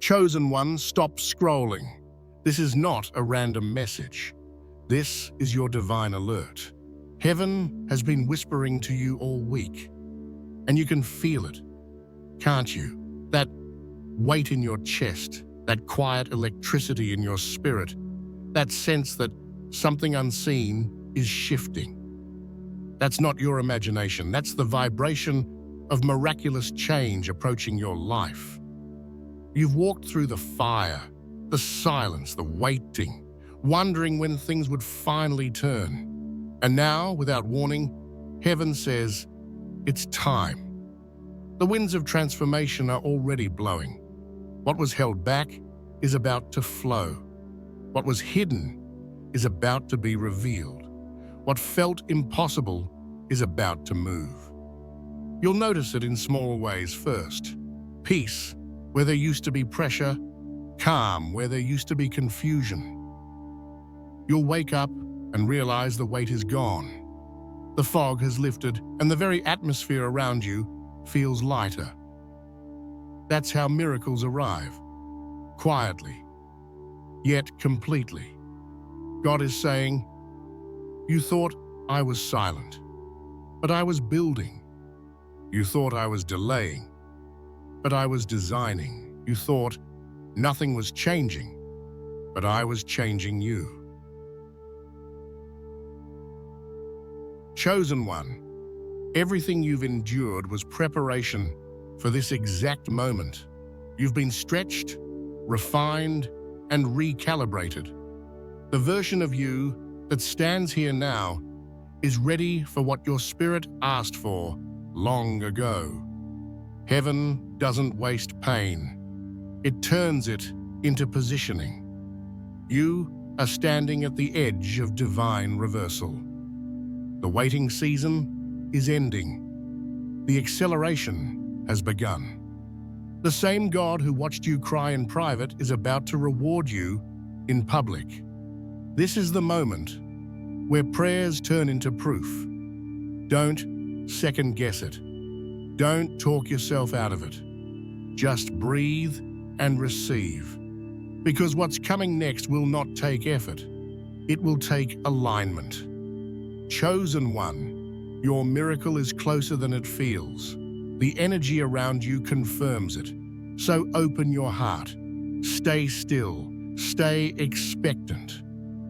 Chosen one, stop scrolling. This is not a random message. This is your divine alert. Heaven has been whispering to you all week, and you can feel it, can't you? That weight in your chest, that quiet electricity in your spirit, that sense that something unseen is shifting. That's not your imagination. That's the vibration of miraculous change approaching your life. You've walked through the fire, the silence, the waiting, wondering when things would finally turn. And now, without warning, heaven says, it's time. The winds of transformation are already blowing. What was held back is about to flow. What was hidden is about to be revealed. What felt impossible is about to move. You'll notice it in small ways first. Peace, where there used to be pressure. Calm, where there used to be confusion. You'll wake up and realize the weight is gone. The fog has lifted, and the very atmosphere around you feels lighter. That's how miracles arrive. Quietly, yet completely. God is saying, you thought I was silent, but I was building. You thought I was delaying, but I was designing. You thought nothing was changing, but I was changing you. Chosen one, everything you've endured was preparation for this exact moment. You've been stretched, refined, and recalibrated. The version of you that stands here now is ready for what your spirit asked for long ago. Heaven doesn't waste pain. It turns it into positioning. You are standing at the edge of divine reversal. The waiting season is ending. The acceleration has begun. The same God who watched you cry in private is about to reward you in public. This is the moment where prayers turn into proof. Don't second guess it. Don't talk yourself out of it. Just breathe and receive. Because what's coming next will not take effort. It will take alignment. Chosen one, your miracle is closer than it feels. The energy around you confirms it. So open your heart. Stay still. Stay expectant.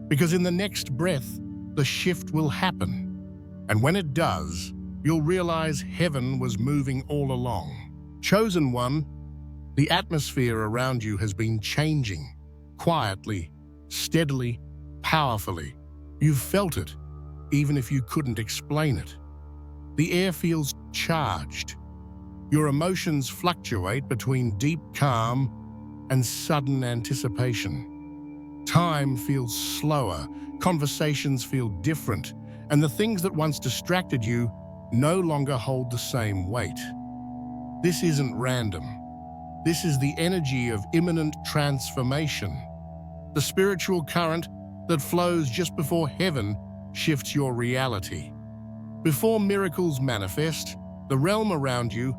Because in the next breath, the shift will happen. And when it does, you'll realize heaven was moving all along. Chosen one, the atmosphere around you has been changing. Quietly, steadily, powerfully. You've felt it, even if you couldn't explain it. The air feels charged. Your emotions fluctuate between deep calm and sudden anticipation. Time feels slower, conversations feel different, and the things that once distracted you no longer hold the same weight. This isn't random. This is the energy of imminent transformation. The spiritual current that flows just before heaven shifts your reality. Before miracles manifest, the realm around you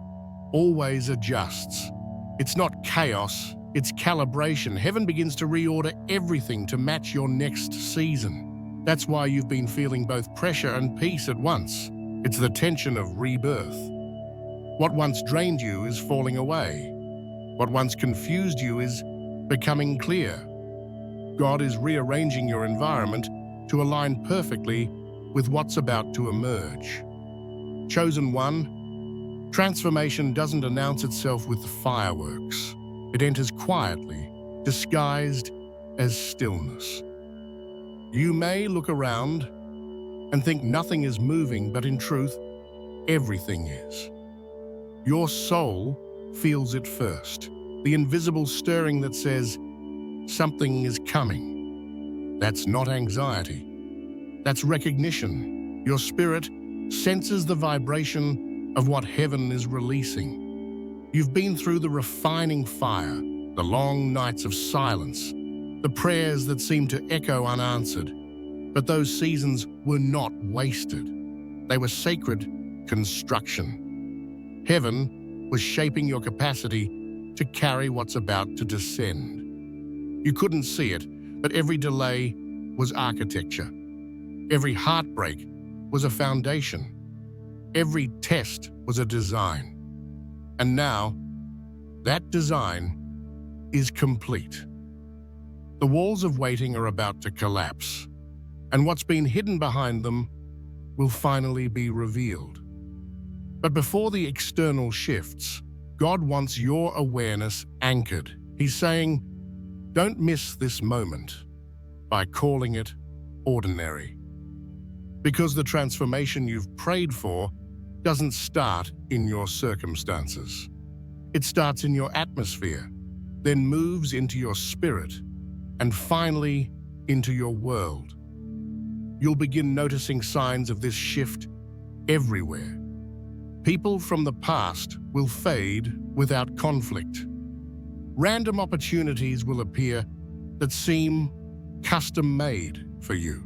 always adjusts. It's not chaos, it's calibration. Heaven begins to reorder everything to match your next season. That's why you've been feeling both pressure and peace at once. It's the tension of rebirth. What once drained you is falling away. What once confused you is becoming clear. God is rearranging your environment to align perfectly with what's about to emerge. Chosen one, transformation doesn't announce itself with fireworks. It enters quietly, disguised as stillness. You may look around and think nothing is moving, but in truth, everything is. Your soul feels it first, the invisible stirring that says, something is coming. That's not anxiety. That's recognition. Your spirit senses the vibration of what heaven is releasing. You've been through the refining fire, the long nights of silence, the prayers that seemed to echo unanswered. But those seasons were not wasted. They were sacred construction. Heaven was shaping your capacity to carry what's about to descend. You couldn't see it, but every delay was architecture. Every heartbreak was a foundation. Every test was a design. And now, that design is complete. The walls of waiting are about to collapse, and what's been hidden behind them will finally be revealed. But before the external shifts, God wants your awareness anchored. He's saying, don't miss this moment by calling it ordinary. Because the transformation you've prayed for doesn't start in your circumstances. It starts in your atmosphere, then moves into your spirit, and finally into your world. You'll begin noticing signs of this shift everywhere. People from the past will fade without conflict. Random opportunities will appear that seem custom-made for you.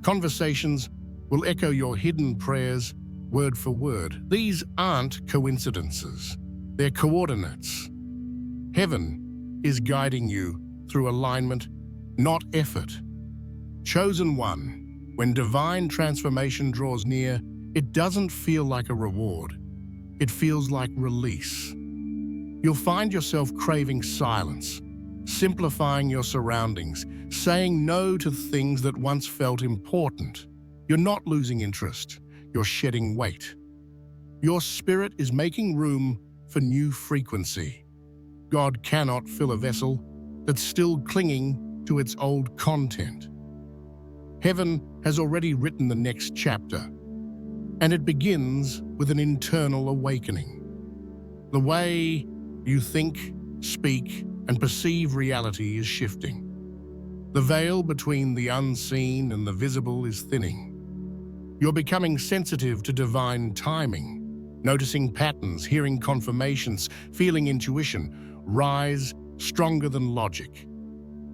Conversations will echo your hidden prayers word for word. These aren't coincidences. They're coordinates. Heaven is guiding you through alignment, not effort. Chosen one, when divine transformation draws near, it doesn't feel like a reward. It feels like release. You'll find yourself craving silence, simplifying your surroundings, saying no to things that once felt important. You're not losing interest. You're shedding weight. Your spirit is making room for new frequency. God cannot fill a vessel that's still clinging to its old content. Heaven has already written the next chapter, and it begins with an internal awakening. The way you think, speak, and perceive reality is shifting. The veil between the unseen and the visible is thinning. You're becoming sensitive to divine timing, noticing patterns, hearing confirmations, feeling intuition rise stronger than logic.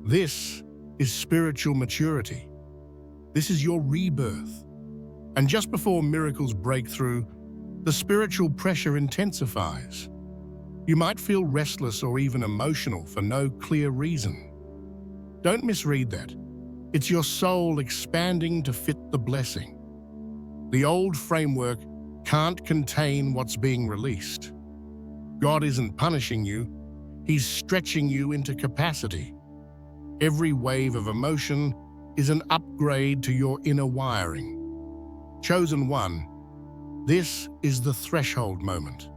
This is spiritual maturity. This is your rebirth. And just before miracles break through, the spiritual pressure intensifies. You might feel restless or even emotional for no clear reason. Don't misread that. It's your soul expanding to fit the blessing. The old framework can't contain what's being released. God isn't punishing you. He's stretching you into capacity. Every wave of emotion is an upgrade to your inner wiring. Chosen one, this is the threshold moment.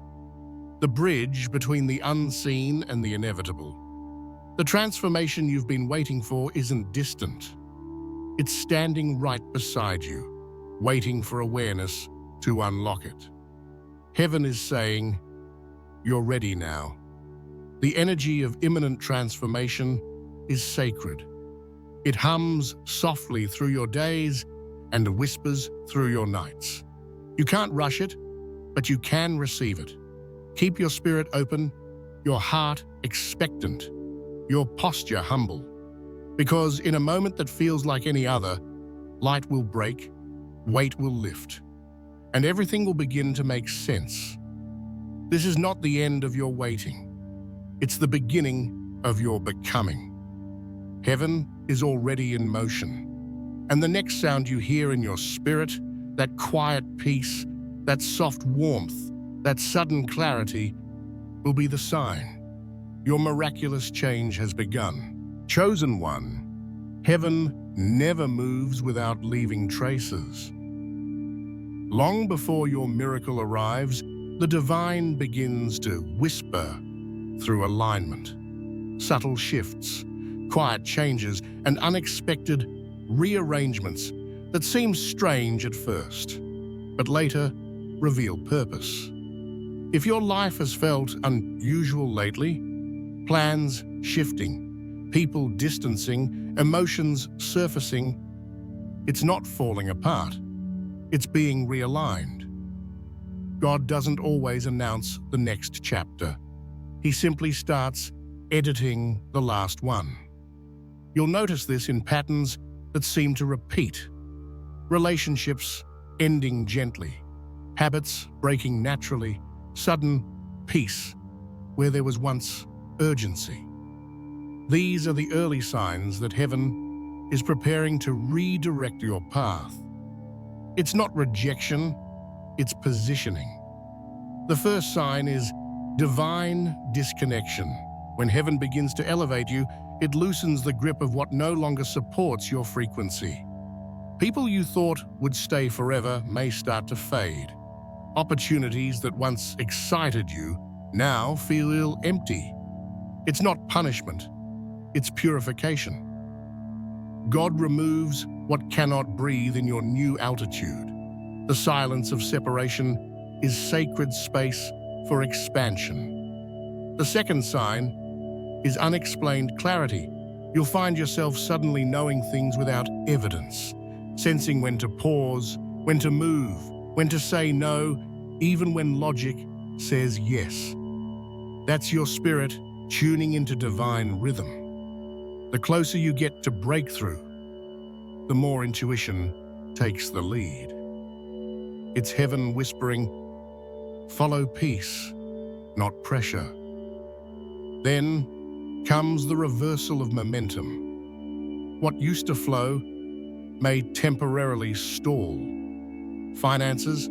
The bridge between the unseen and the inevitable. The transformation you've been waiting for isn't distant. It's standing right beside you, waiting for awareness to unlock it. Heaven is saying, you're ready now. The energy of imminent transformation is sacred. It hums softly through your days and whispers through your nights. You can't rush it, but you can receive it. Keep your spirit open, your heart expectant, your posture humble. Because in a moment that feels like any other, light will break, weight will lift, and everything will begin to make sense. This is not the end of your waiting. It's the beginning of your becoming. Heaven is already in motion, and the next sound you hear in your spirit, that quiet peace, that soft warmth, that sudden clarity, will be the sign. Your miraculous change has begun. Chosen one, heaven never moves without leaving traces. Long before your miracle arrives, the divine begins to whisper through alignment. Subtle shifts, quiet changes, and unexpected rearrangements that seem strange at first, but later reveal purpose. If your life has felt unusual lately, plans shifting, people distancing, emotions surfacing, it's not falling apart. It's being realigned. God doesn't always announce the next chapter. He simply starts editing the last one. You'll notice this in patterns that seem to repeat. Relationships ending gently, habits breaking naturally, sudden peace. where there was once urgency. These are the early signs that heaven is preparing to redirect your path. It's not rejection, it's positioning. The first sign is divine disconnection. When heaven begins to elevate you, it loosens the grip of what no longer supports your frequency. People you thought would stay forever may start to fade. Opportunities that once excited you now feel empty. It's not punishment, it's purification. God removes what cannot breathe in your new altitude. The silence of separation is sacred space for expansion. The second sign is unexplained clarity. You'll find yourself suddenly knowing things without evidence, sensing when to pause, when to move, when to say no, even when logic says yes. That's your spirit tuning into divine rhythm. The closer you get to breakthrough, the more intuition takes the lead. It's heaven whispering, follow peace, not pressure. Then comes the reversal of momentum. What used to flow may temporarily stall. Finances,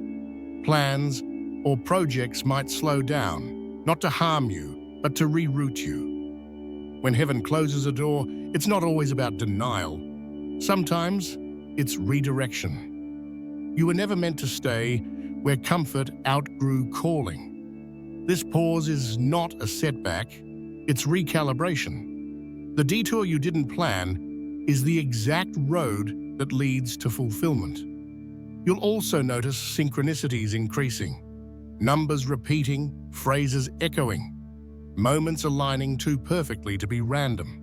plans, or projects might slow down, not to harm you, but to reroute you. When heaven closes a door, it's not always about denial. Sometimes it's redirection. You were never meant to stay where comfort outgrew calling. This pause is not a setback, it's recalibration. The detour you didn't plan is the exact road that leads to fulfillment. You'll also notice synchronicities increasing, numbers repeating, phrases echoing, moments aligning too perfectly to be random.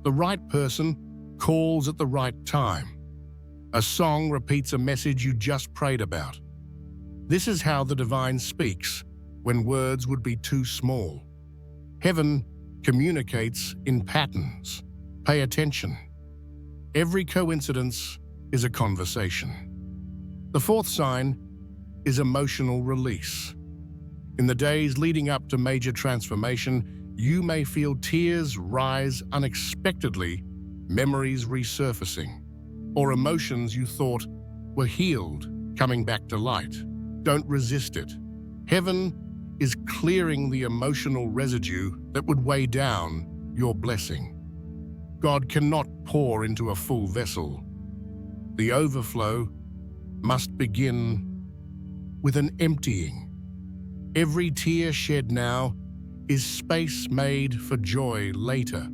The right person calls at the right time. A song repeats a message you just prayed about. This is how the divine speaks when words would be too small. Heaven communicates in patterns. Pay attention. Every coincidence is a conversation. The fourth sign is emotional release. In the days leading up to major transformation, you may feel tears rise unexpectedly, memories resurfacing, or emotions you thought were healed coming back to light. Don't resist it. Heaven is clearing the emotional residue that would weigh down your blessing. God cannot pour into a full vessel. The overflow must begin with an emptying. Every tear shed now is space made for joy later.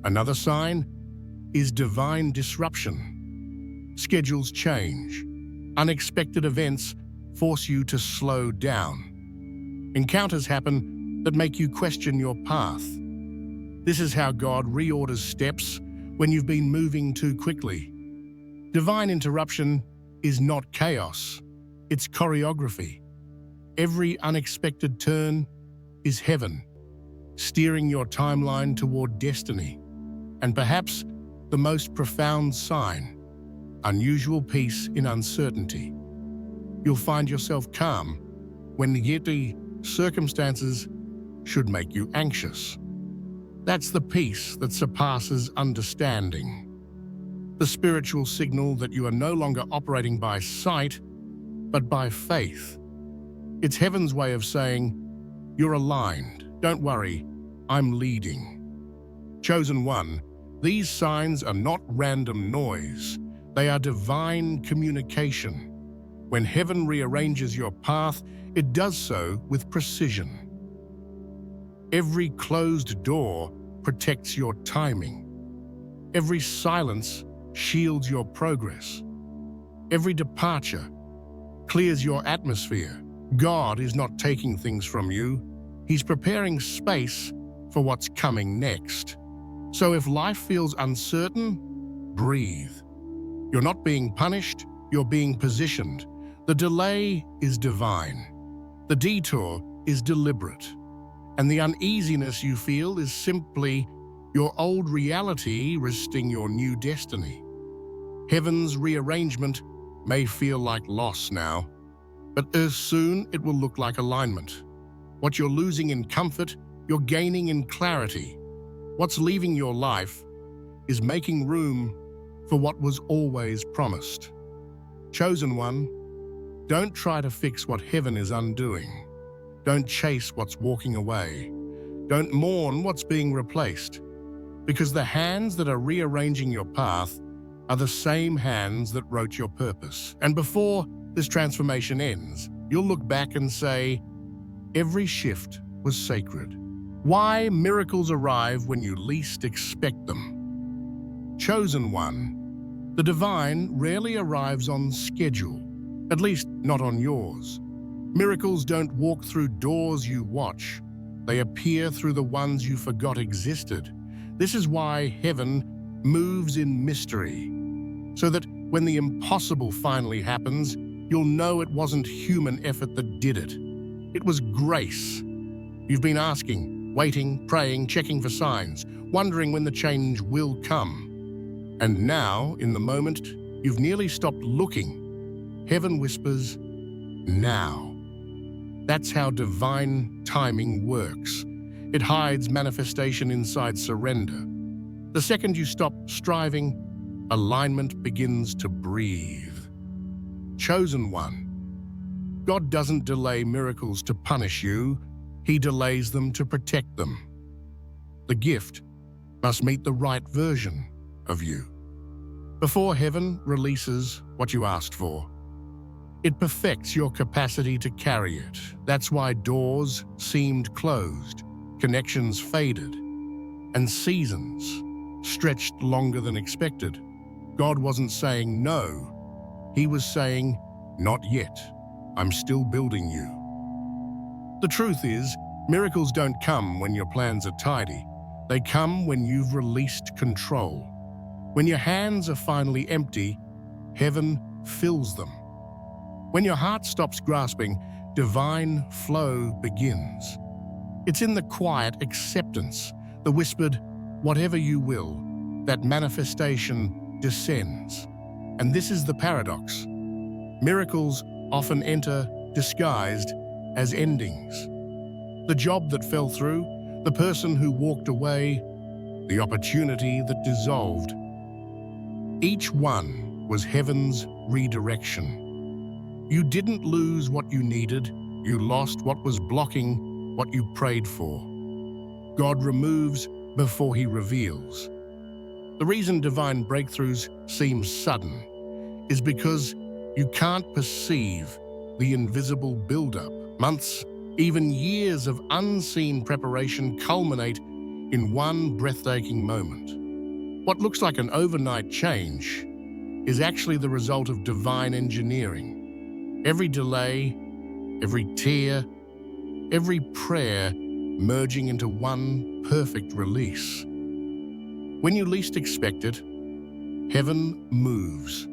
Another sign is divine disruption. Schedules change. Unexpected events force you to slow down. Encounters happen that make you question your path. This is how God reorders steps when you've been moving too quickly. Divine interruption is not chaos, it's choreography. Every unexpected turn is heaven, steering your timeline toward destiny. And perhaps the most profound sign, unusual peace in uncertainty. You'll find yourself calm when the circumstances should make you anxious. That's the peace that surpasses understanding. The spiritual signal that you are no longer operating by sight, but by faith. It's heaven's way of saying, you're aligned, don't worry, I'm leading. Chosen one, these signs are not random noise, they are divine communication. When heaven rearranges your path, it does so with precision. Every closed door protects your timing. Every silence shields your progress. Every departure clears your atmosphere. God is not taking things from you. He's preparing space for what's coming next. So if life feels uncertain, breathe. You're not being punished, you're being positioned. The delay is divine. The detour is deliberate. And the uneasiness you feel is simply your old reality resisting your new destiny. Heaven's rearrangement may feel like loss now, but soon it will look like alignment. What you're losing in comfort, you're gaining in clarity. What's leaving your life is making room for what was always promised. Chosen one, don't try to fix what heaven is undoing. Don't chase what's walking away. Don't mourn what's being replaced. Because the hands that are rearranging your path are the same hands that wrote your purpose. And before this transformation ends, you'll look back and say, every shift was sacred. Why miracles arrive when you least expect them. Chosen one, the divine rarely arrives on schedule, at least not on yours. Miracles don't walk through doors you watch. They appear through the ones you forgot existed. This is why heaven moves in mystery, so that when the impossible finally happens, you'll know it wasn't human effort that did it. It was grace. You've been asking, waiting, praying, checking for signs, wondering when the change will come. And now, in the moment, you've nearly stopped looking. Heaven whispers, now. That's how divine timing works. It hides manifestation inside surrender. The second you stop striving, alignment begins to breathe. Chosen one, God doesn't delay miracles to punish you. He delays them to protect them. The gift must meet the right version of you. Before heaven releases what you asked for, it perfects your capacity to carry it. That's why doors seemed closed, connections faded, and seasons stretched longer than expected. God wasn't saying no. He was saying, not yet. I'm still building you. The truth is, miracles don't come when your plans are tidy. They come when you've released control. When your hands are finally empty, heaven fills them. When your heart stops grasping, divine flow begins. It's in the quiet acceptance, the whispered, whatever you will, that manifestation descends. And this is the paradox. Miracles often enter disguised as endings. The job that fell through, the person who walked away, the opportunity that dissolved. Each one was heaven's redirection. You didn't lose what you needed, you lost what was blocking what you prayed for. God removes before he reveals. The reason divine breakthroughs seem sudden is because you can't perceive the invisible buildup. Months, even years of unseen preparation culminate in one breathtaking moment. What looks like an overnight change is actually the result of divine engineering. Every delay, every tear, every prayer merging into one perfect release. When you least expect it, heaven moves.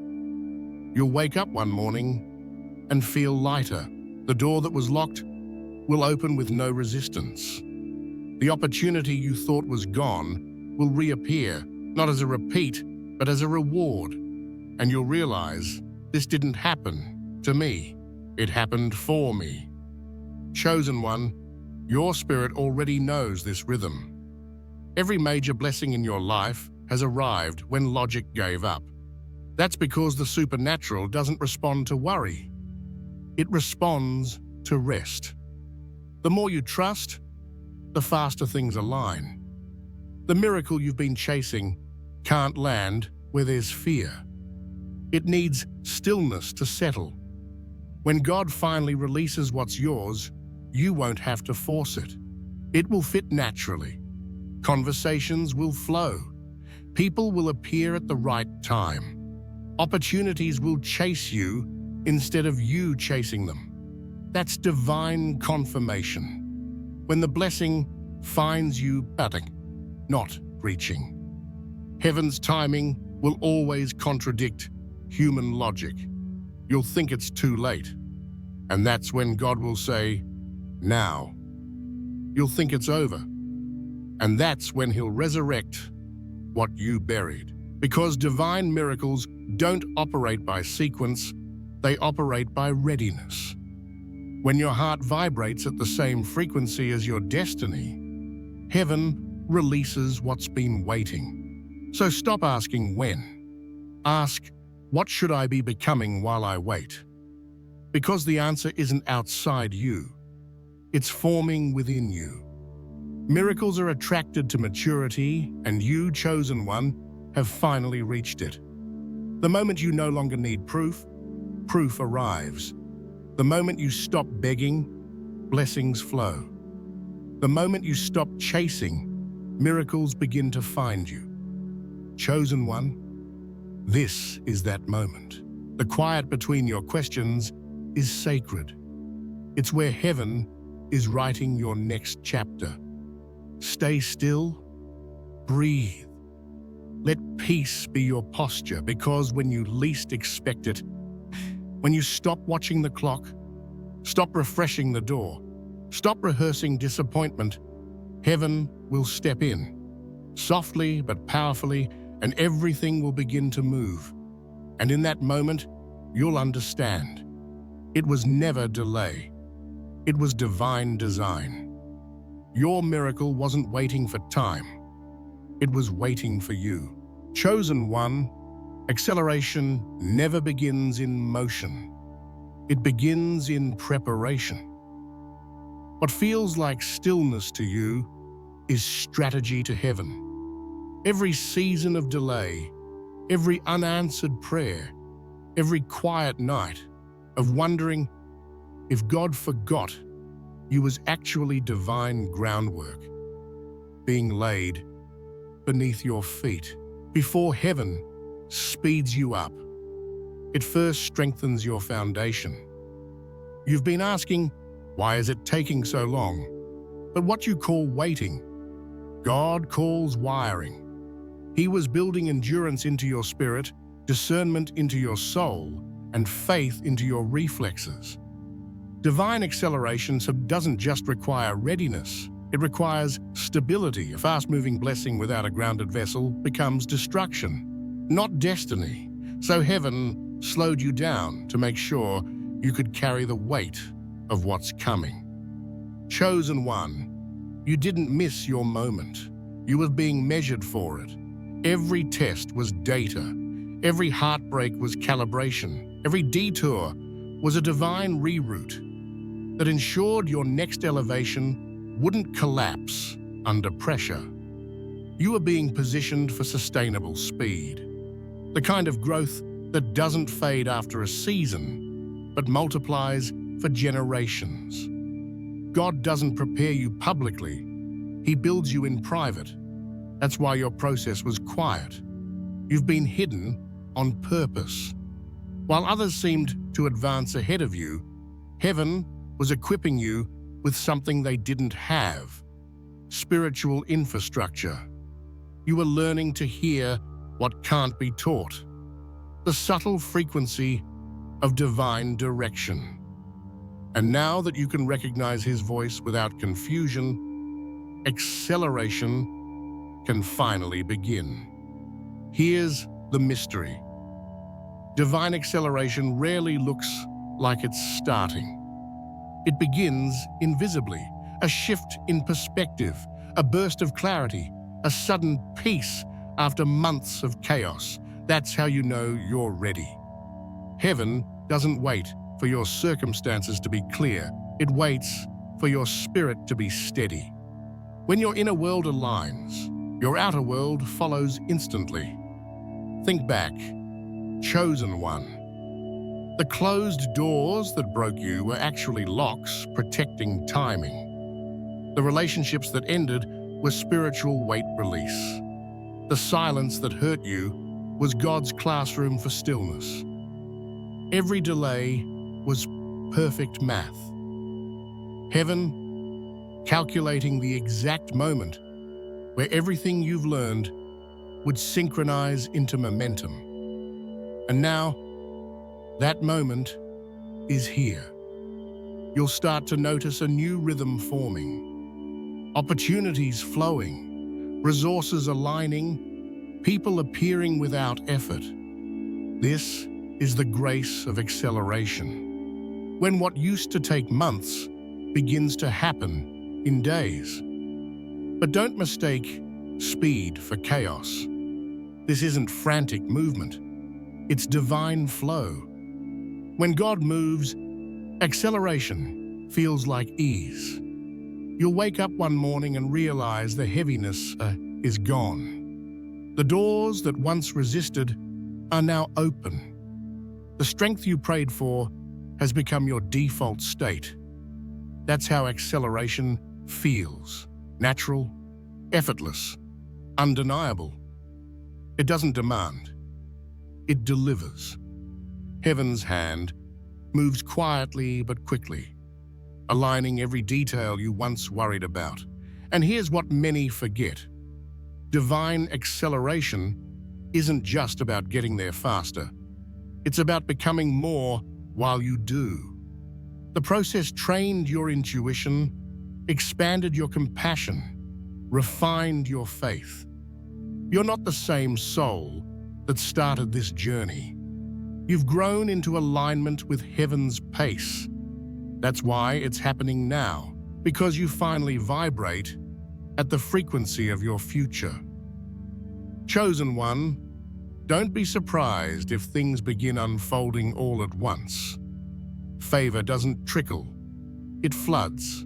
You'll wake up one morning and feel lighter. The door that was locked will open with no resistance. The opportunity you thought was gone will reappear, not as a repeat, but as a reward. And you'll realize this didn't happen to me. It happened for me. Chosen one, your spirit already knows this rhythm. Every major blessing in your life has arrived when logic gave up. That's because the supernatural doesn't respond to worry. It responds to rest. The more you trust, the faster things align. The miracle you've been chasing can't land where there's fear. It needs stillness to settle. When God finally releases what's yours, you won't have to force it. It will fit naturally. Conversations will flow. People will appear at the right time. Opportunities will chase you instead of you chasing them. That's divine confirmation. When the blessing finds you batting, not reaching. Heaven's timing will always contradict human logic. You'll think it's too late, and that's when God will say, now. You'll think it's over, and that's when he'll resurrect what you buried. Because divine miracles don't operate by sequence, they operate by readiness. When your heart vibrates at the same frequency as your destiny, heaven releases what's been waiting. So stop asking when. Ask, what should I be becoming while I wait? Because the answer isn't outside you. It's forming within you. Miracles are attracted to maturity, and you, chosen one, have finally reached it. The moment you no longer need proof, proof arrives. The moment you stop begging, blessings flow. The moment you stop chasing, miracles begin to find you. Chosen one, this is that moment. The quiet between your questions is sacred. It's where heaven is writing your next chapter. Stay still, breathe. Let peace be your posture, because when you least expect it, when you stop watching the clock, stop refreshing the door, stop rehearsing disappointment, heaven will step in, softly but powerfully, and everything will begin to move. And in that moment, you'll understand. It was never delay. It was divine design. Your miracle wasn't waiting for time. It was waiting for you. Chosen one, acceleration never begins in motion. It begins in preparation. What feels like stillness to you is strategy to heaven. Every season of delay, every unanswered prayer, every quiet night of wondering if God forgot you was actually divine groundwork being laid beneath your feet. Before heaven speeds you up, it first strengthens your foundation. You've been asking, why is it taking so long? But what you call waiting, God calls wiring. He was building endurance into your spirit, discernment into your soul, and faith into your reflexes. Divine acceleration doesn't just require readiness. It requires stability. A fast-moving blessing without a grounded vessel becomes destruction, not destiny. So heaven slowed you down to make sure you could carry the weight of what's coming. Chosen one, you didn't miss your moment. You were being measured for it. Every test was data. Every heartbreak was calibration. Every detour was a divine reroute that ensured your next elevation wouldn't collapse under pressure. You were being positioned for sustainable speed, the kind of growth that doesn't fade after a season, but multiplies for generations. God doesn't prepare you publicly. He builds you in private. That's why your process was quiet. You've been hidden on purpose. While others seemed to advance ahead of you, heaven was equipping you with something they didn't have: spiritual infrastructure. You were learning to hear what can't be taught, the subtle frequency of divine direction. And now that you can recognize His voice without confusion, acceleration can finally begin. Here's the mystery. Divine acceleration rarely looks like it's starting. It begins invisibly, a shift in perspective, a burst of clarity, a sudden peace after months of chaos. That's how you know you're ready. Heaven doesn't wait for your circumstances to be clear. It waits for your spirit to be steady. When your inner world aligns, your outer world follows instantly. Think back. Chosen one. The closed doors that broke you were actually locks protecting timing. The relationships that ended were spiritual weight release. The silence that hurt you was God's classroom for stillness. Every delay was perfect math. Heaven calculating the exact moment where everything you've learned would synchronize into momentum. And now, that moment is here. You'll start to notice a new rhythm forming, opportunities flowing, resources aligning, people appearing without effort. This is the grace of acceleration. when what used to take months begins to happen in days. But don't mistake speed for chaos. This isn't frantic movement. It's divine flow. When God moves, acceleration feels like ease. You'll wake up one morning and realize the heaviness is gone. The doors that once resisted are now open. The strength you prayed for has become your default state. That's how acceleration feels. Natural, effortless, undeniable. It doesn't demand. It delivers. Heaven's hand moves quietly but quickly, aligning every detail you once worried about. And here's what many forget. Divine acceleration isn't just about getting there faster. It's about becoming more while you do. The process trained your intuition, expanded your compassion, refined your faith. You're not the same soul that started this journey. You've grown into alignment with heaven's pace. That's why it's happening now, because you finally vibrate at the frequency of your future. Chosen one, don't be surprised if things begin unfolding all at once. Favor doesn't trickle, it floods.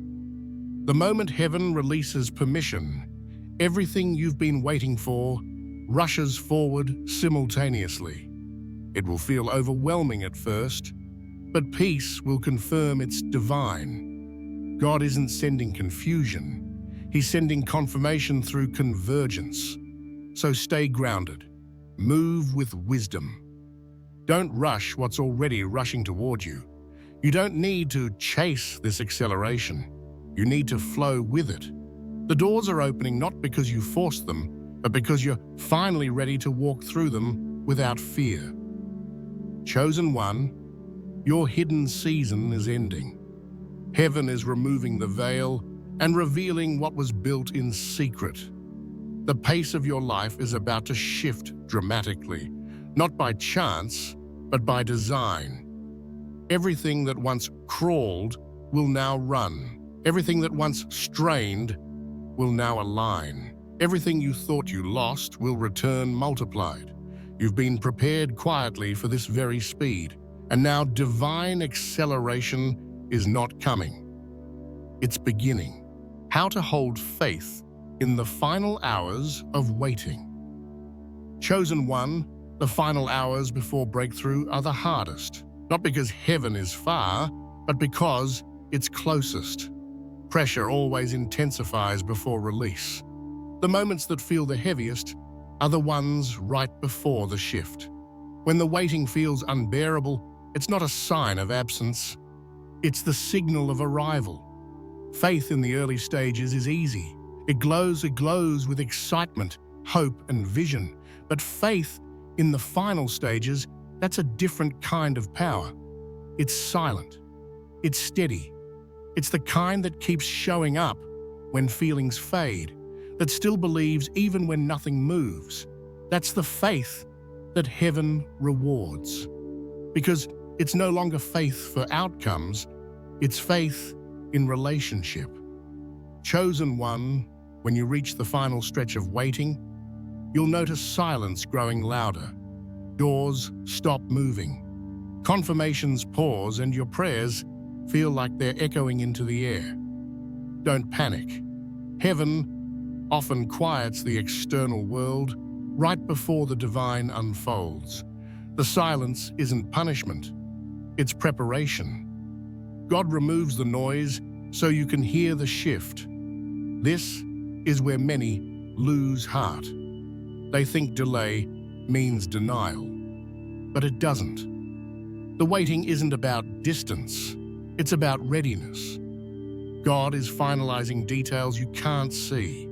The moment heaven releases permission, everything you've been waiting for rushes forward simultaneously. It will feel overwhelming at first, but peace will confirm it's divine. God isn't sending confusion, He's sending confirmation through convergence. So stay grounded, move with wisdom. Don't rush what's already rushing toward you. You don't need to chase this acceleration. You need to flow with it. The doors are opening not because you forced them, but because you're finally ready to walk through them without fear. Chosen one, your hidden season is ending. Heaven is removing the veil and revealing what was built in secret. The pace of your life is about to shift dramatically, not by chance, but by design. Everything that once crawled will now run. Everything that once strained will now align. Everything you thought you lost will return multiplied. You've been prepared quietly for this very speed, and now divine acceleration is not coming. It's beginning. How to hold faith in the final hours of waiting. Chosen one, the final hours before breakthrough are the hardest, not because heaven is far, but because it's closest. Pressure always intensifies before release. The moments that feel the heaviest are the ones right before the shift. When the waiting feels unbearable, it's not a sign of absence. It's the signal of arrival. Faith in the early stages is easy. It glows with excitement, hope, and vision. But faith in the final stages, that's a different kind of power. It's silent. It's steady. It's the kind that keeps showing up when feelings fade, that still believes even when nothing moves. That's the faith that heaven rewards. Because it's no longer faith for outcomes, it's faith in relationship. Chosen one, when you reach the final stretch of waiting, you'll notice silence growing louder. Doors stop moving. Confirmations pause, and your prayers feel like they're echoing into the air. Don't panic. Heaven often quiets the external world right before the divine unfolds. The silence isn't punishment, it's preparation. God removes the noise so you can hear the shift. This is where many lose heart. They think delay means denial, but it doesn't. The waiting isn't about distance, it's about readiness. God is finalizing details you can't see.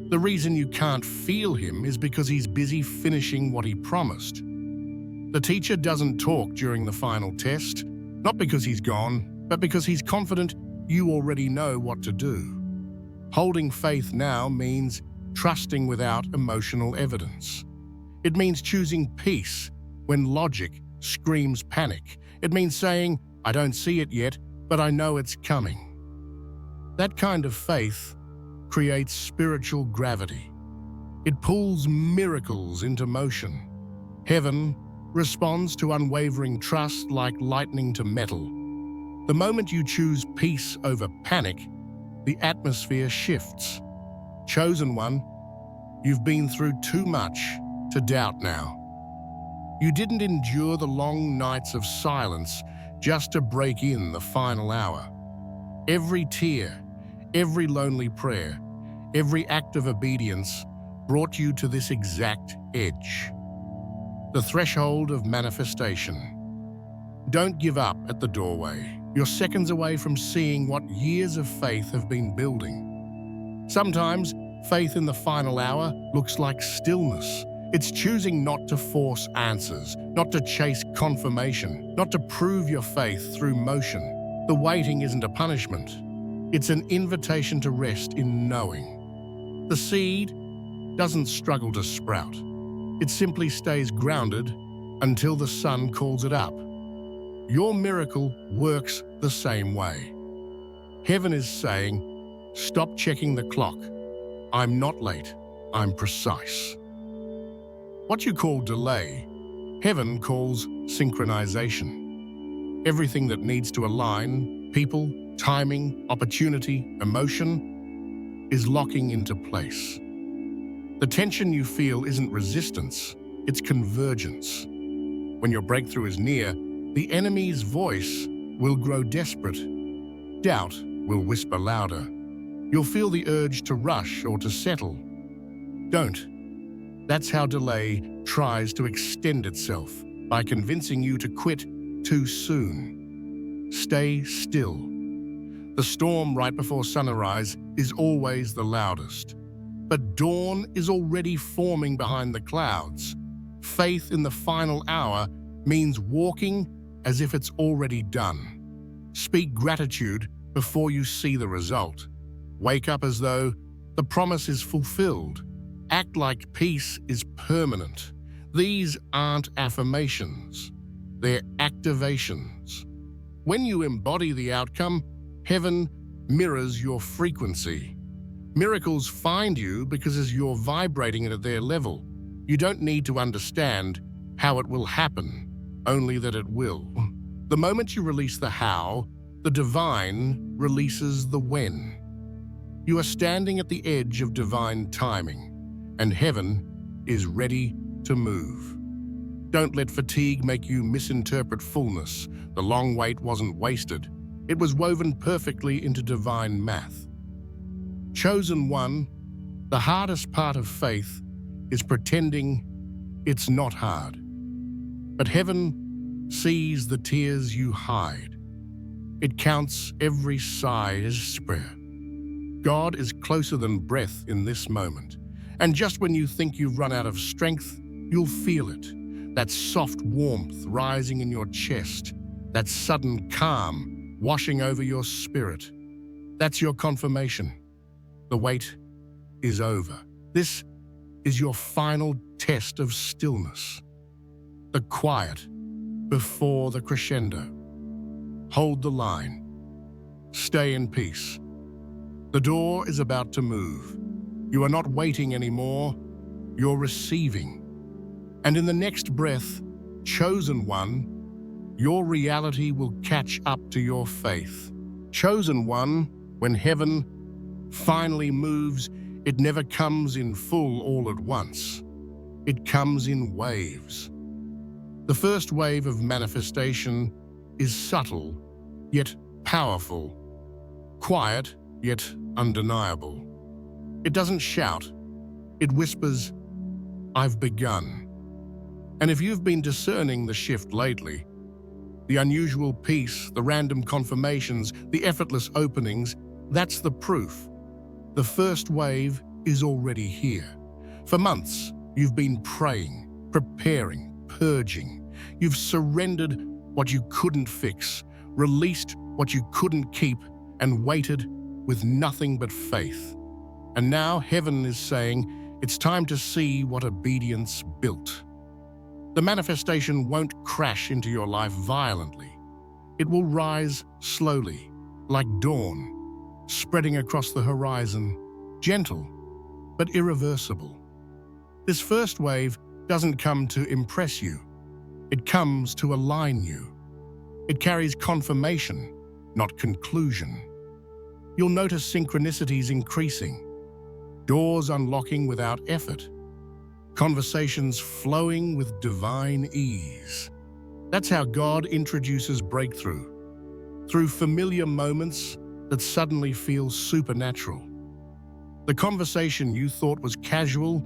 The reason you can't feel Him is because He's busy finishing what He promised. The teacher doesn't talk during the final test, not because he's gone, but because he's confident you already know what to do. Holding faith now means trusting without emotional evidence. It means choosing peace when logic screams panic. It means saying, I don't see it yet, but I know it's coming. That kind of faith creates spiritual gravity. It pulls miracles into motion. Heaven responds to unwavering trust like lightning to metal. The moment you choose peace over panic, the atmosphere shifts. Chosen one, you've been through too much to doubt now. You didn't endure the long nights of silence just to break in the final hour. Every tear, every lonely prayer, every act of obedience brought you to this exact edge. The threshold of manifestation. Don't give up at the doorway. You're seconds away from seeing what years of faith have been building. Sometimes, faith in the final hour looks like stillness. It's choosing not to force answers, not to chase confirmation, not to prove your faith through motion. The waiting isn't a punishment. It's an invitation to rest in knowing. The seed doesn't struggle to sprout. It simply stays grounded until the sun calls it up. Your miracle works the same way. Heaven is saying, stop checking the clock. I'm not late, I'm precise. What you call delay, heaven calls synchronization. Everything that needs to align, people, timing, opportunity, emotion, is locking into place. The tension you feel isn't resistance, it's convergence. When your breakthrough is near, the enemy's voice will grow desperate. Doubt will whisper louder. You'll feel the urge to rush or to settle. Don't. That's how delay tries to extend itself, by convincing you to quit too soon. Stay still. The storm right before sunrise is always the loudest. But dawn is already forming behind the clouds. Faith in the final hour means walking as if it's already done. Speak gratitude before you see the result. Wake up as though the promise is fulfilled. Act like peace is permanent. These aren't affirmations, they're activations. When you embody the outcome, heaven mirrors your frequency. Miracles find you because as you're vibrating at their level, you don't need to understand how it will happen, only that it will. The moment you release the how, the divine releases the when. You are standing at the edge of divine timing, and heaven is ready to move. Don't let fatigue make you misinterpret fullness. The long wait wasn't wasted. It was woven perfectly into divine math. Chosen one, the hardest part of faith is pretending it's not hard. But heaven sees the tears you hide. It counts every sigh as prayer. God is closer than breath in this moment. And just when you think you've run out of strength, you'll feel it. That soft warmth rising in your chest. That sudden calm washing over your spirit. That's your confirmation. The wait is over. This is your final test of stillness. The quiet before the crescendo. Hold the line. Stay in peace. The door is about to move. You are not waiting anymore, you're receiving. And in the next breath, chosen one, your reality will catch up to your faith. Chosen one, when heaven finally moves, it never comes in full all at once. It comes in waves. The first wave of manifestation is subtle, yet powerful. Quiet, yet undeniable. It doesn't shout. It whispers, I've begun. And if you've been discerning the shift lately, the unusual peace, the random confirmations, the effortless openings, that's the proof. The first wave is already here. For months, you've been praying, preparing, purging. You've surrendered what you couldn't fix, released what you couldn't keep, and waited with nothing but faith. And now heaven is saying, it's time to see what obedience built. The manifestation won't crash into your life violently. It will rise slowly, like dawn, spreading across the horizon, gentle but irreversible. This first wave doesn't come to impress you. It comes to align you. It carries confirmation, not conclusion. You'll notice synchronicities increasing, doors unlocking without effort, conversations flowing with divine ease. That's how God introduces breakthrough, through familiar moments that suddenly feel supernatural. The conversation you thought was casual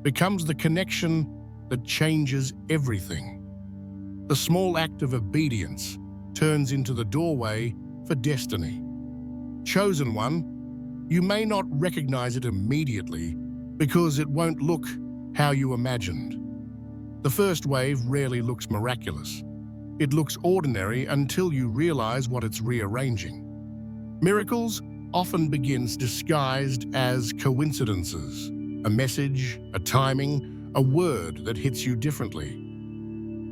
becomes the connection that changes everything. The small act of obedience turns into the doorway for destiny. Chosen one, you may not recognize it immediately because it won't look how you imagined. The first wave rarely looks miraculous. It looks ordinary until you realize what it's rearranging. Miracles often begins disguised as coincidences, a message, a timing, a word that hits you differently.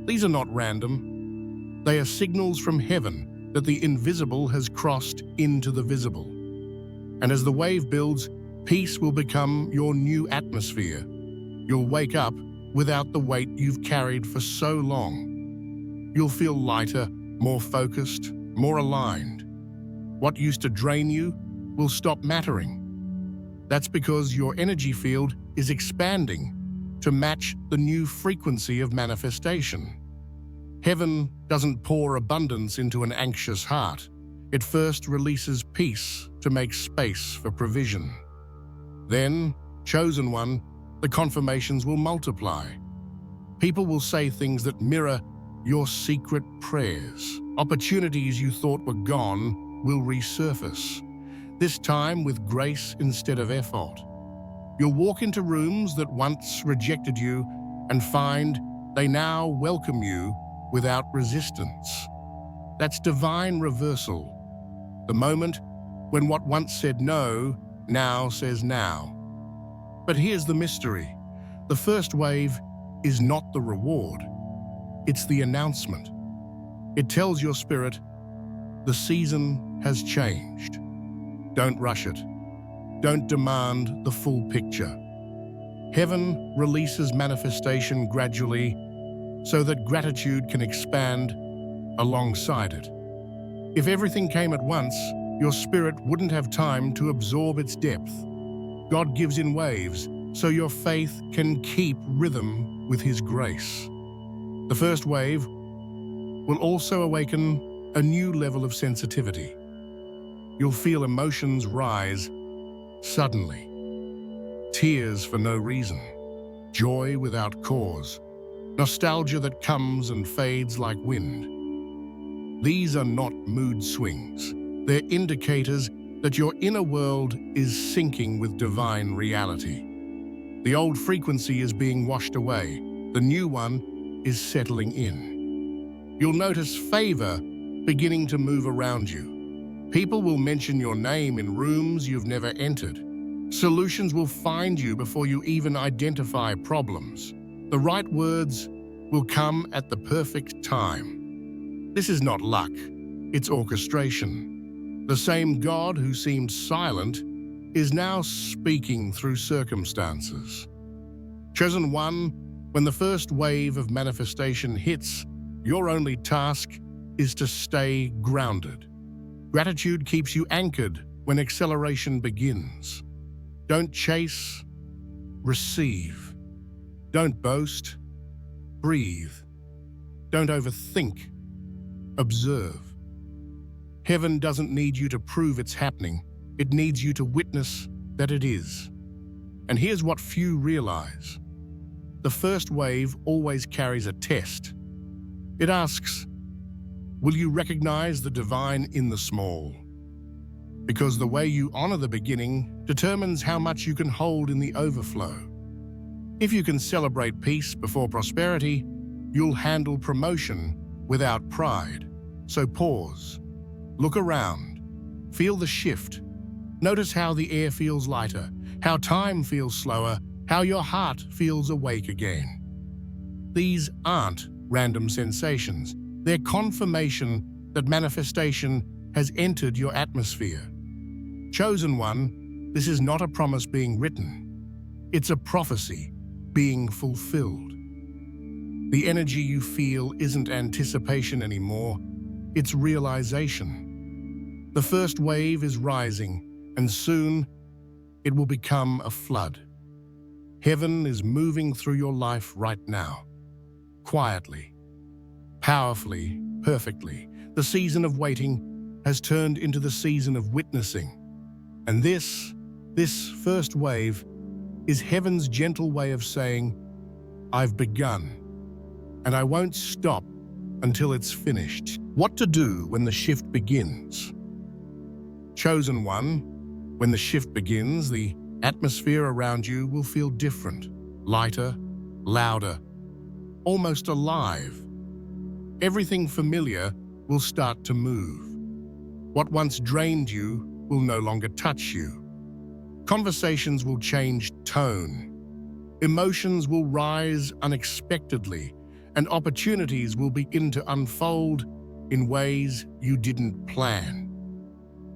These are not random. They are signals from heaven that the invisible has crossed into the visible. And as the wave builds, peace will become your new atmosphere. You'll wake up without the weight you've carried for so long. You'll feel lighter, more focused, more aligned. What used to drain you will stop mattering. That's because your energy field is expanding to match the new frequency of manifestation. Heaven doesn't pour abundance into an anxious heart. It first releases peace to make space for provision. Then, chosen one, the confirmations will multiply. People will say things that mirror your secret prayers. Opportunities you thought were gone will resurface, this time with grace instead of effort. You'll walk into rooms that once rejected you and find they now welcome you without resistance. That's divine reversal, the moment when what once said no now says now. But here's the mystery. The first wave is not the reward. It's the announcement. It tells your spirit, the season has changed. Don't rush it. Don't demand the full picture. Heaven releases manifestation gradually so that gratitude can expand alongside it. If everything came at once, your spirit wouldn't have time to absorb its depth. God gives in waves so your faith can keep rhythm with His grace. The first wave will also awaken a new level of sensitivity. You'll feel emotions rise suddenly. Tears for no reason, joy without cause, nostalgia that comes and fades like wind. These are not mood swings. They're indicators that your inner world is syncing with divine reality. The old frequency is being washed away. The new one is settling in. You'll notice favor beginning to move around you. People will mention your name in rooms you've never entered. Solutions will find you before you even identify problems. The right words will come at the perfect time. This is not luck, it's orchestration. The same God who seemed silent is now speaking through circumstances. Chosen one, when the first wave of manifestation hits, your only task is to stay grounded. Gratitude keeps you anchored when acceleration begins. Don't chase, receive. Don't boast, breathe. Don't overthink, observe. Heaven doesn't need you to prove it's happening. It needs you to witness that it is. And here's what few realize. The first wave always carries a test. It asks, will you recognize the divine in the small? Because the way you honor the beginning determines how much you can hold in the overflow. If you can celebrate peace before prosperity, you'll handle promotion without pride. So pause, look around, feel the shift. Notice how the air feels lighter, how time feels slower, how your heart feels awake again. These aren't random sensations. They're confirmation that manifestation has entered your atmosphere. Chosen one, this is not a promise being written. It's a prophecy being fulfilled. The energy you feel isn't anticipation anymore, it's realization. The first wave is rising, and soon it will become a flood. Heaven is moving through your life right now. Quietly, powerfully, perfectly. The season of waiting has turned into the season of witnessing. And this first wave is heaven's gentle way of saying, I've begun, and I won't stop until it's finished. What to do when the shift begins? Chosen one, when the shift begins, the atmosphere around you will feel different, lighter, louder, almost alive. Everything familiar will start to move. What once drained you will no longer touch you. Conversations will change tone. Emotions will rise unexpectedly, and opportunities will begin to unfold in ways you didn't plan.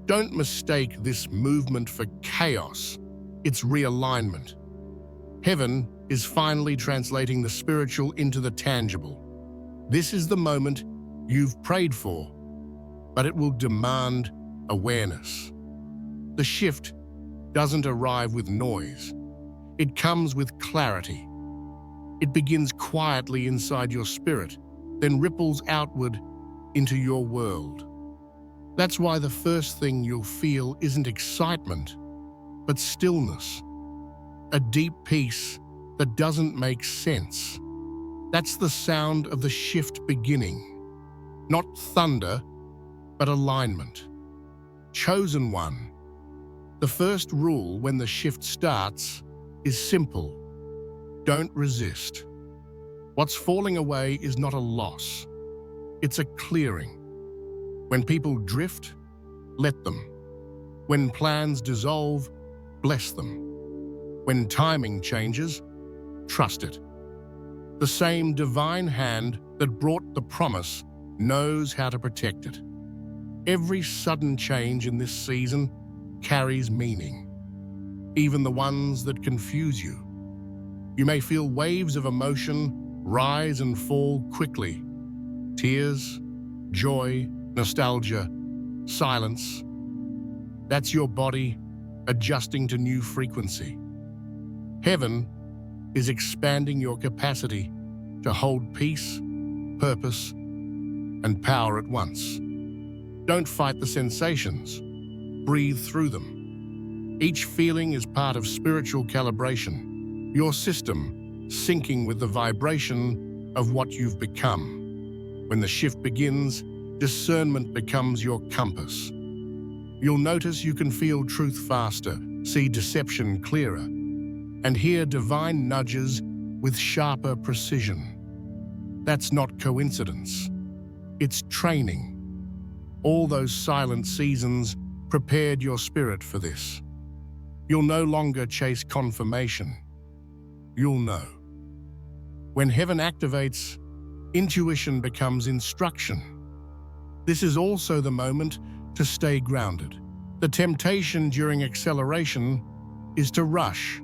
Don't mistake this movement for chaos. It's realignment. Heaven is finally translating the spiritual into the tangible. This is the moment you've prayed for, but it will demand awareness. The shift doesn't arrive with noise. It comes with clarity. It begins quietly inside your spirit, then ripples outward into your world. That's why the first thing you'll feel isn't excitement, but stillness. A deep peace that doesn't make sense. That's the sound of the shift beginning. Not thunder, but alignment. Chosen one. The first rule when the shift starts is simple. Don't resist. What's falling away is not a loss. It's a clearing. When people drift, let them. When plans dissolve, bless them. When timing changes, trust it. The same divine hand that brought the promise knows how to protect it. Every sudden change in this season carries meaning, even the ones that confuse you. You may feel waves of emotion rise and fall quickly. Tears, joy, nostalgia, silence. That's your body adjusting to new frequency. Heaven is expanding your capacity to hold peace, purpose, and power at once. Don't fight the sensations. Breathe through them. Each feeling is part of spiritual calibration, your system syncing with the vibration of what you've become. When the shift begins, discernment becomes your compass. You'll notice you can feel truth faster, see deception clearer, and hear divine nudges with sharper precision. That's not coincidence. It's training. All those silent seasons prepared your spirit for this. You'll no longer chase confirmation. You'll know. When heaven activates, intuition becomes instruction. This is also the moment to stay grounded. The temptation during acceleration is to rush,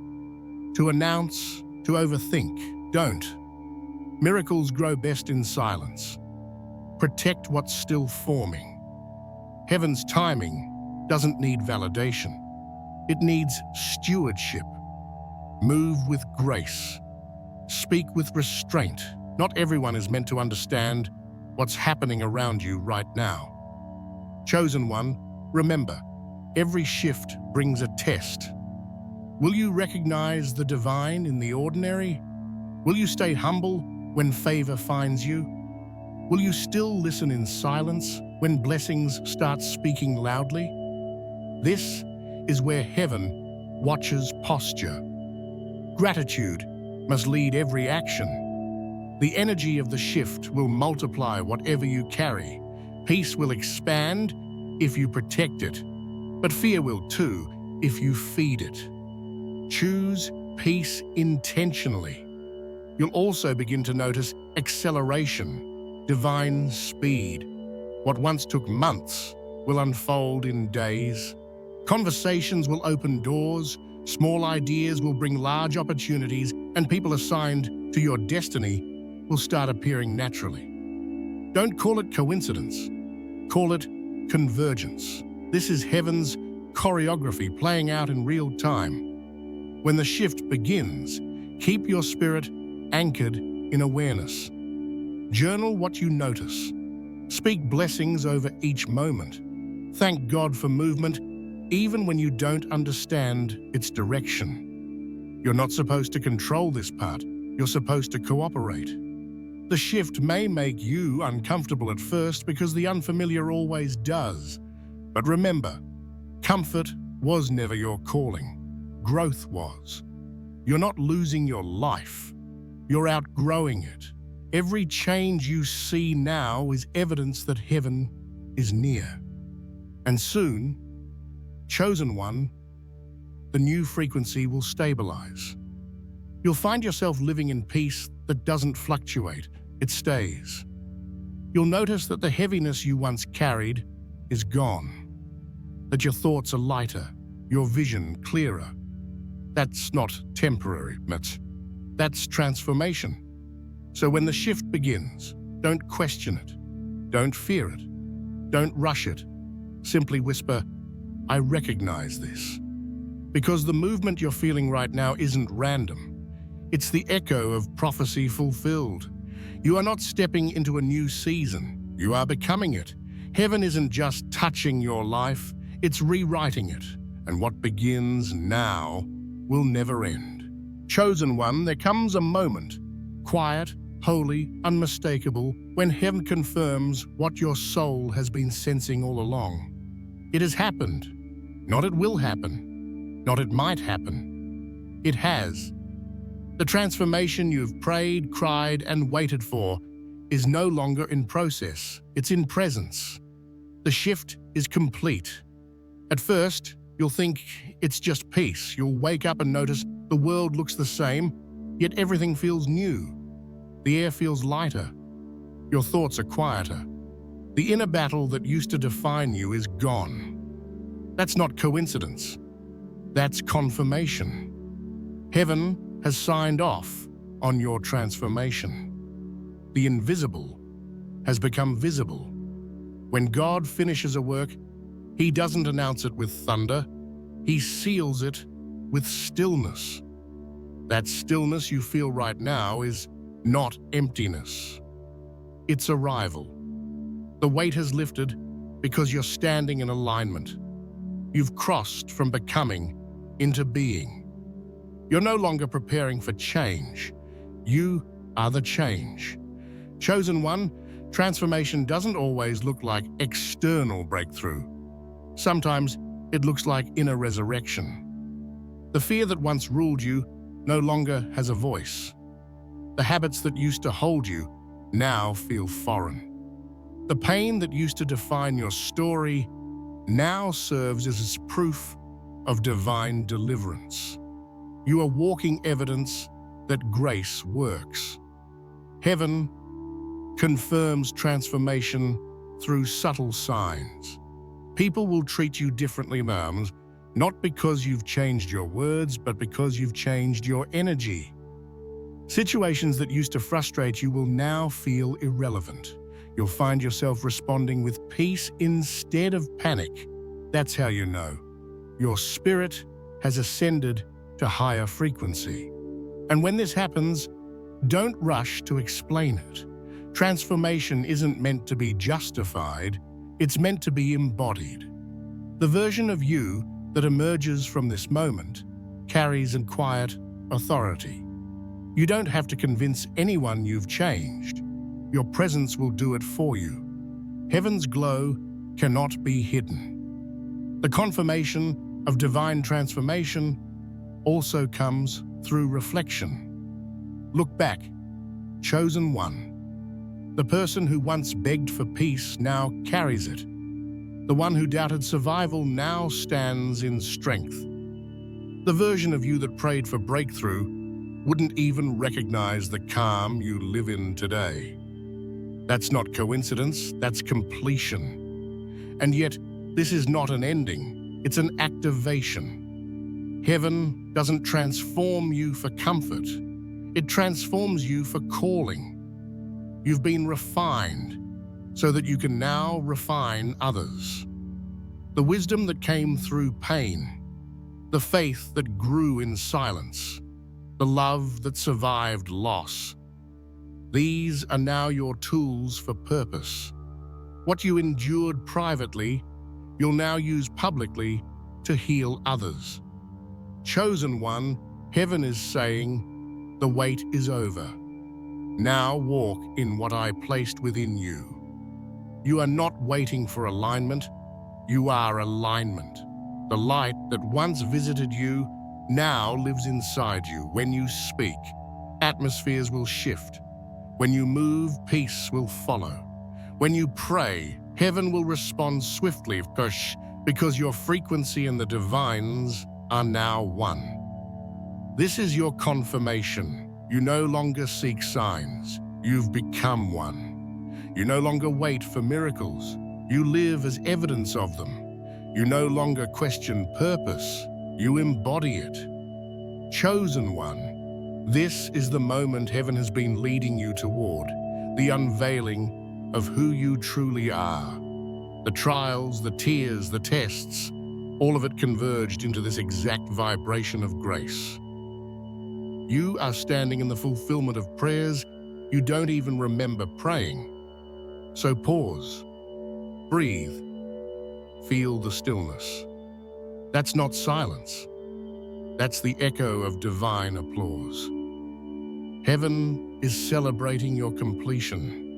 to announce, to overthink. Don't. Miracles grow best in silence. Protect what's still forming. Heaven's timing doesn't need validation. It needs stewardship. Move with grace. Speak with restraint. Not everyone is meant to understand what's happening around you right now. Chosen one, remember, every shift brings a test. Will you recognize the divine in the ordinary? Will you stay humble when favor finds you? Will you still listen in silence when blessings start speaking loudly? This is where heaven watches posture. Gratitude must lead every action. The energy of the shift will multiply whatever you carry. Peace will expand if you protect it, but fear will too if you feed it. Choose peace intentionally. You'll also begin to notice acceleration, divine speed. What once took months will unfold in days. Conversations will open doors, small ideas will bring large opportunities, and people assigned to your destiny will start appearing naturally. Don't call it coincidence. Call it convergence. This is heaven's choreography playing out in real time. When the shift begins, keep your spirit anchored in awareness. Journal what you notice. Speak blessings over each moment. Thank God for movement, even when you don't understand its direction. You're not supposed to control this part. You're supposed to cooperate. The shift may make you uncomfortable at first because the unfamiliar always does. But remember, comfort was never your calling. Growth was. You're not losing your life. You're outgrowing it. Every change you see now is evidence that heaven is near. And soon, chosen one, the new frequency will stabilize. You'll find yourself living in peace that doesn't fluctuate, it stays. You'll notice that the heaviness you once carried is gone, that your thoughts are lighter, your vision clearer. That's not temporary, that's transformation. So when the shift begins, don't question it, don't fear it, don't rush it. Simply whisper, I recognize this. Because the movement you're feeling right now isn't random. It's the echo of prophecy fulfilled. You are not stepping into a new season. You are becoming it. Heaven isn't just touching your life, it's rewriting it. And what begins now will never end. Chosen one, there comes a moment, quiet, holy, unmistakable, when heaven confirms what your soul has been sensing all along. It has happened. Not it will happen. Not it might happen. It has. The transformation you've prayed, cried, and waited for is no longer in process. It's in presence. The shift is complete. At first, you'll think it's just peace. You'll wake up and notice the world looks the same, yet everything feels new. The air feels lighter. Your thoughts are quieter. The inner battle that used to define you is gone. That's not coincidence. That's confirmation. Heaven has signed off on your transformation. The invisible has become visible. When God finishes a work, He doesn't announce it with thunder. He seals it with stillness. That stillness you feel right now is not emptiness. It's arrival. The weight has lifted because you're standing in alignment. You've crossed from becoming into being. You're no longer preparing for change. You are the change. Chosen one, transformation doesn't always look like external breakthrough. Sometimes it looks like inner resurrection. The fear that once ruled you no longer has a voice. The habits that used to hold you now feel foreign. The pain that used to define your story now serves as proof of divine deliverance. You are walking evidence that grace works. Heaven confirms transformation through subtle signs. People will treat you differently, not because you've changed your words, but because you've changed your energy. Situations that used to frustrate you will now feel irrelevant. You'll find yourself responding with peace instead of panic. That's how you know your spirit has ascended to higher frequency. And when this happens, don't rush to explain it. Transformation isn't meant to be justified, it's meant to be embodied. The version of you that emerges from this moment carries a quiet authority. You don't have to convince anyone you've changed. Your presence will do it for you. Heaven's glow cannot be hidden. The confirmation of divine transformation also comes through reflection. Look back, chosen one. The person who once begged for peace now carries it. The one who doubted survival now stands in strength. The version of you that prayed for breakthrough wouldn't even recognize the calm you live in today. That's not coincidence, that's completion. And yet, this is not an ending, it's an activation. Heaven doesn't transform you for comfort, it transforms you for calling. You've been refined so that you can now refine others. The wisdom that came through pain, the faith that grew in silence, the love that survived loss. These are now your tools for purpose. What you endured privately, you'll now use publicly to heal others. Chosen one, heaven is saying, the wait is over. Now walk in what I placed within you. You are not waiting for alignment, you are alignment. The light that once visited you now lives inside you. When you speak, atmospheres will shift. When you move, peace will follow. When you pray, heaven will respond swiftly because your frequency and the divines are now one. This is your confirmation. You no longer seek signs. You've become one. You no longer wait for miracles. You live as evidence of them. You no longer question purpose. You embody it. Chosen one, this is the moment heaven has been leading you toward, the unveiling of who you truly are. The trials, the tears, the tests, all of it converged into this exact vibration of grace. You are standing in the fulfillment of prayers you don't even remember praying. So pause, breathe, feel the stillness. That's not silence. That's the echo of divine applause. Heaven is celebrating your completion.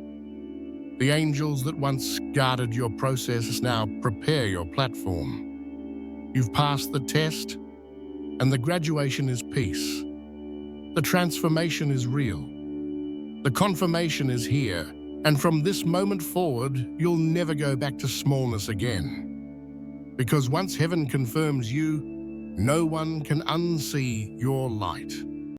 The angels that once guarded your process now prepare your platform. You've passed the test, and the graduation is peace. The transformation is real. The confirmation is here, and from this moment forward, you'll never go back to smallness again. Because once heaven confirms you, no one can unsee your light.